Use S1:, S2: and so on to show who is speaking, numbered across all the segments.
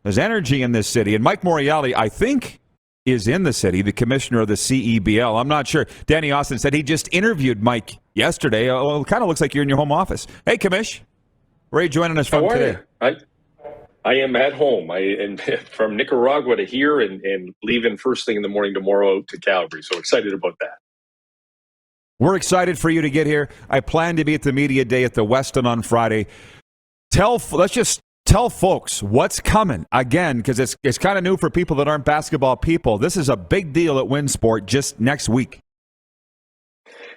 S1: There's energy in this city. And Mike Morreale, I think, is in the city, the commissioner of the CEBL. I'm not sure. Danny Austin said he just interviewed Mike yesterday. Well, it kind of looks like you're in your home office. Hey, Commish. Where are you joining us from today?
S2: I am at home. I am from Nicaragua to here and leaving first thing in the morning tomorrow to Calgary. So excited about that.
S1: We're excited for you to get here. I plan to be at the media day at the Westin on Friday. Let's just tell folks what's coming again, because it's kind of new for people that aren't basketball people. This is a big deal at WinSport just next week.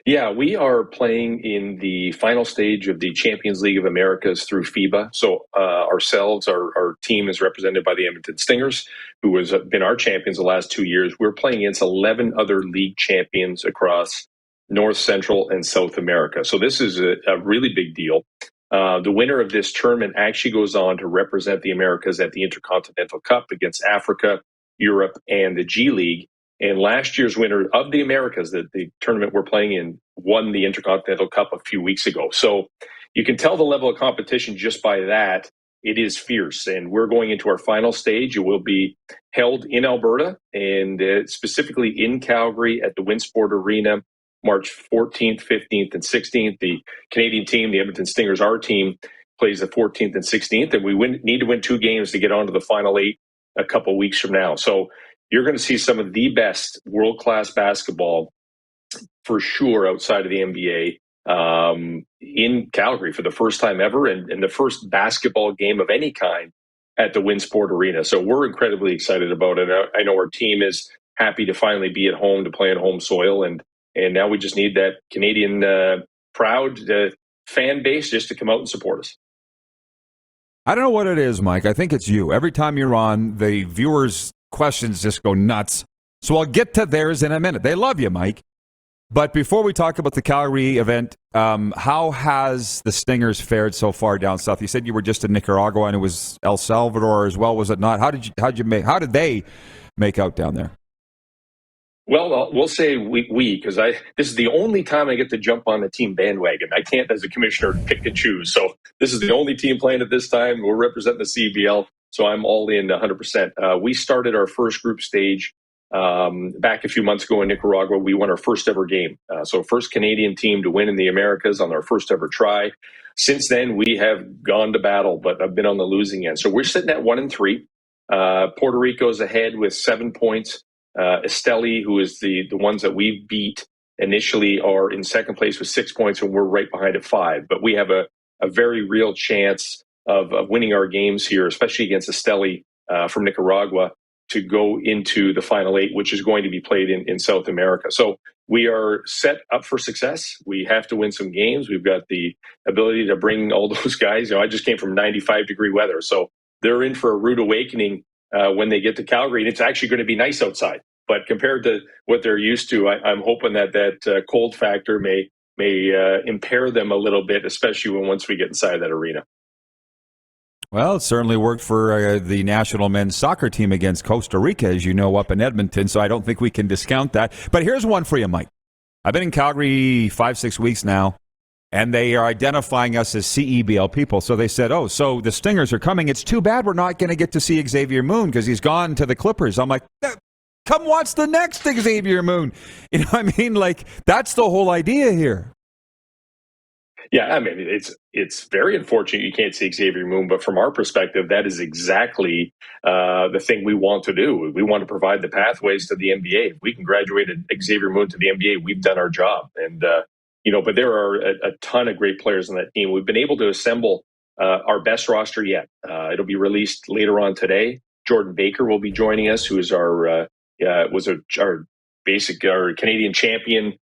S2: Yeah, we are playing in the final stage of the Champions League of Americas through FIBA. So our team is represented by the Edmonton Stingers, who has been our champions the last 2 years. We're playing against 11 other league champions across North, Central, and South America. So this is a really big deal. The winner of this tournament actually goes on to represent the Americas at the Intercontinental Cup against Africa, Europe, and the G League. And last year's winner of the Americas, the tournament we're playing in, won the Intercontinental Cup a few weeks ago. So you can tell the level of competition just by that. It is fierce. And we're going into our final stage. It will be held in Alberta and specifically in Calgary at the WinSport Arena, March 14th, 15th, and 16th. The Canadian team, the Edmonton Stingers, our team, plays the 14th and 16th. And we need to win 2 games to get on to the final 8 a couple of weeks from now. So you're going to see some of the best world-class basketball for sure outside of the NBA in Calgary for the first time ever and the first basketball game of any kind at the WinSport Arena. So we're incredibly excited about it. I know our team is happy to finally be at home, to play on home soil, and now we just need that Canadian proud fan base just to come out and support us.
S1: I don't know what it is, Mike. I think it's you. Every time you're on, the viewers' questions just go nuts. So I'll get to theirs in a minute. They love you, Mike. But before we talk about the Calgary event, how has the Stingers fared so far down south? You said you were just in Nicaragua and it was El Salvador as well, was it not? How did they make out down there?
S2: Well, we'll say we because this is the only time I get to jump on the team bandwagon. I can't, as a commissioner, pick and choose. So this is the only team playing at this time. We're representing the CEBL, so I'm all in 100%. We started our first group stage back a few months ago in Nicaragua. We won our first ever game. So first Canadian team to win in the Americas on our first ever try. Since then, we have gone to battle, but I've been on the losing end. So we're sitting at 1-3. Puerto Rico's ahead with 7 points. Esteli, who is the ones that we beat initially, are in second place with 6 points, and we're right behind at 5. But we have a very real chance of winning our games here, especially against Esteli from Nicaragua, to go into the final 8, which is going to be played in South America. So we are set up for success. We have to win some games. We've got the ability to bring all those guys. I just came from 95-degree weather, so they're in for a rude awakening when they get to Calgary, and it's actually going to be nice outside. But compared to what they're used to, I'm hoping that cold factor may impair them a little bit, especially once we get inside that arena.
S1: Well, it certainly worked for the national men's soccer team against Costa Rica, as you know, up in Edmonton, so I don't think we can discount that. But here's one for you, Mike. I've been in Calgary 5-6 weeks now, and they are identifying us as CEBL people. So they said, so the Stingers are coming. It's too bad we're not going to get to see Xavier Moon because he's gone to the Clippers. I'm like, come watch the next Xavier Moon. You know what I mean? Like, that's the whole idea here.
S2: Yeah, I mean, it's very unfortunate you can't see Xavier Moon, but from our perspective, that is exactly the thing we want to do. We want to provide the pathways to the NBA. If we can graduate Xavier Moon to the NBA, we've done our job. And, but there are a ton of great players on that team. We've been able to assemble our best roster yet. It'll be released later on today. Jordan Baker will be joining us, who is our Canadian champion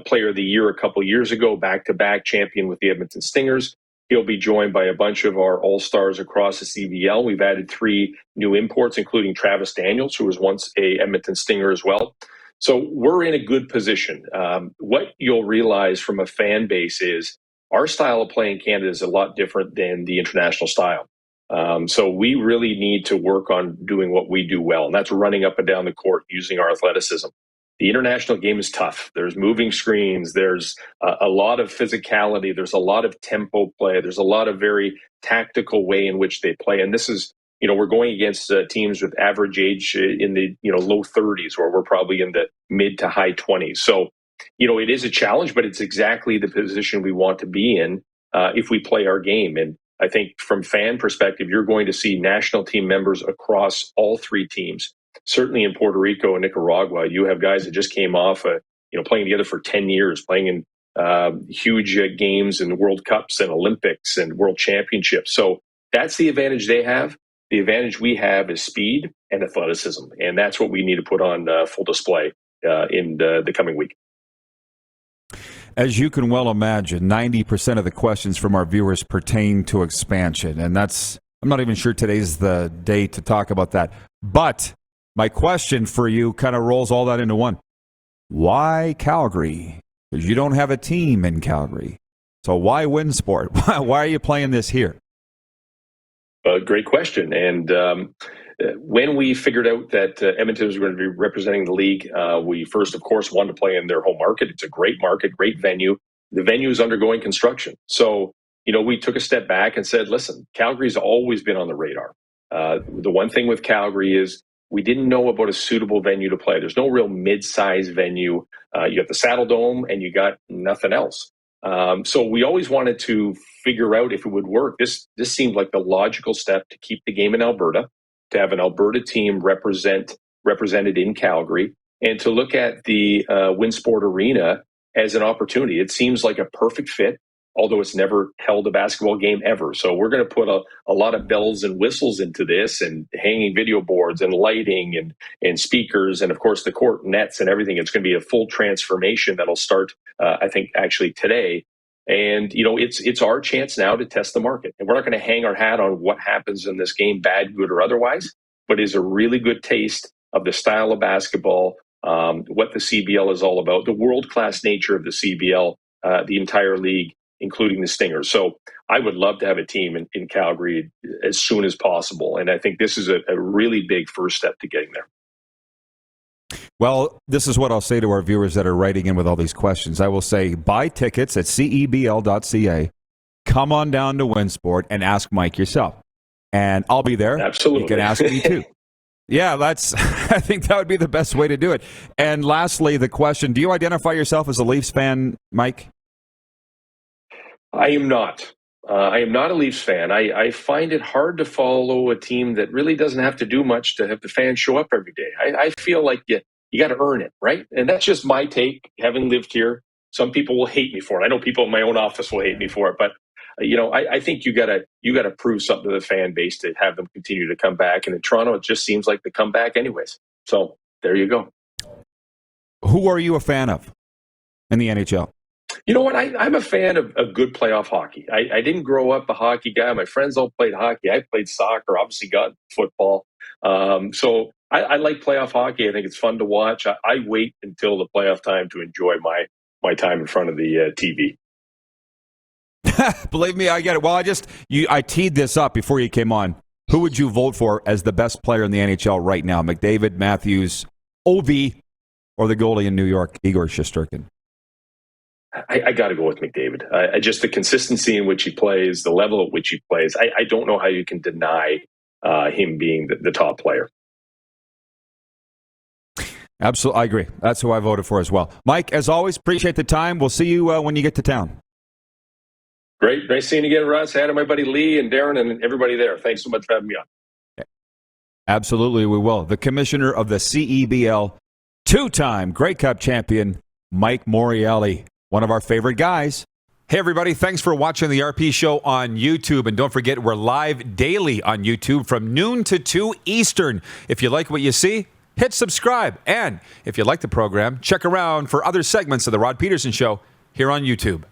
S2: player of the year a couple years ago, back-to-back champion with the Edmonton Stingers. He'll be joined by a bunch of our all-stars across the CBL. We've added 3 new imports, including Travis Daniels, who was once a Edmonton Stinger as well. So we're in a good position. What you'll realize from a fan base is our style of play in Canada is a lot different than the international style. So we really need to work on doing what we do well, and that's running up and down the court using our athleticism. The international game is tough. There's moving screens. There's a lot of physicality. There's a lot of tempo play. There's a lot of very tactical way in which they play. And this is we're going against teams with average age in the low 30s, where we're probably in the mid to high 20s. So, it is a challenge, but it's exactly the position we want to be in if we play our game. And I think from fan perspective, you're going to see national team members across all three teams. Certainly in Puerto Rico and Nicaragua, you have guys that just came off, playing together for 10 years, playing in huge games and World Cups and Olympics and World Championships. So that's the advantage they have. The advantage we have is speed and athleticism, and that's what we need to put on full display in the coming week.
S1: As you can well imagine, 90% of the questions from our viewers pertain to expansion, and I'm not even sure today's the day to talk about that. But my question for you kind of rolls all that into one. Why Calgary? Because you don't have a team in Calgary. So why Winsport? Why are you playing this here?
S2: Great question. And when we figured out that Edmonton was going to be representing the league, we first, of course, wanted to play in their home market. It's a great market, great venue. The venue is undergoing construction. So, we took a step back and said, listen, Calgary's always been on the radar. The one thing with Calgary is we didn't know about a suitable venue to play. There's no real mid-size venue. You got the Saddle Dome and you got nothing else. So we always wanted to figure out if it would work. This seemed like the logical step to keep the game in Alberta, to have an Alberta team represented in Calgary, and to look at the Winsport Arena as an opportunity. It seems like a perfect fit, although it's never held a basketball game ever. So we're going to put a lot of bells and whistles into this, and hanging video boards and lighting and speakers, and of course the court nets and everything. It's going to be a full transformation that'll start, I think, actually today. And, it's our chance now to test the market. And we're not going to hang our hat on what happens in this game, bad, good, or otherwise, but is a really good taste of the style of basketball, what the CBL is all about, the world-class nature of the CBL, the entire league, including the Stingers. So I would love to have a team in Calgary as soon as possible. And I think this is a really big first step to getting there.
S1: Well, this is what I'll say to our viewers that are writing in with all these questions. I will say, buy tickets at CEBL.ca. Come on down to Winsport and ask Mike yourself. And I'll be there.
S2: Absolutely.
S1: You can ask me too. Yeah, I think that would be the best way to do it. And lastly, the question, do you identify yourself as a Leafs fan, Mike?
S2: I am not. I am not a Leafs fan. I find it hard to follow a team that really doesn't have to do much to have the fans show up every day. I feel like you got to earn it, right? And that's just my take, having lived here. Some people will hate me for it. I know people in my own office will hate me for it, but I think you got to prove something to the fan base to have them continue to come back. And in Toronto, it just seems like they come back anyways. So there you go.
S1: Who are you a fan of in the NHL?
S2: You know what? I'm a fan of good playoff hockey. I didn't grow up a hockey guy. My friends all played hockey. I played soccer, obviously got football. So I like playoff hockey. I think it's fun to watch. I wait until the playoff time to enjoy my time in front of the TV.
S1: Believe me, I get it. Well, I teed this up before you came on. Who would you vote for as the best player in the NHL right now? McDavid, Matthews, Ovi, or the goalie in New York, Igor Shesterkin?
S2: I got to go with McDavid. Just the consistency in which he plays, the level at which he plays. I don't know how you can deny him being the top player.
S1: Absolutely, I agree. That's who I voted for as well. Mike, as always, appreciate the time. We'll see you when you get to town.
S2: Great. Nice seeing you again, Russ. Hi to my buddy Lee and Darren and everybody there. Thanks so much for having me on.
S1: Absolutely, we will. The commissioner of the CEBL, two-time Grey Cup champion, Mike Morreale, one of our favorite guys. Hey, everybody. Thanks for watching the RP Show on YouTube. And don't forget, we're live daily on YouTube from noon to 2 Eastern. If you like what you see, hit subscribe. And if you like the program, check around for other segments of The Rod Pedersen Show here on YouTube.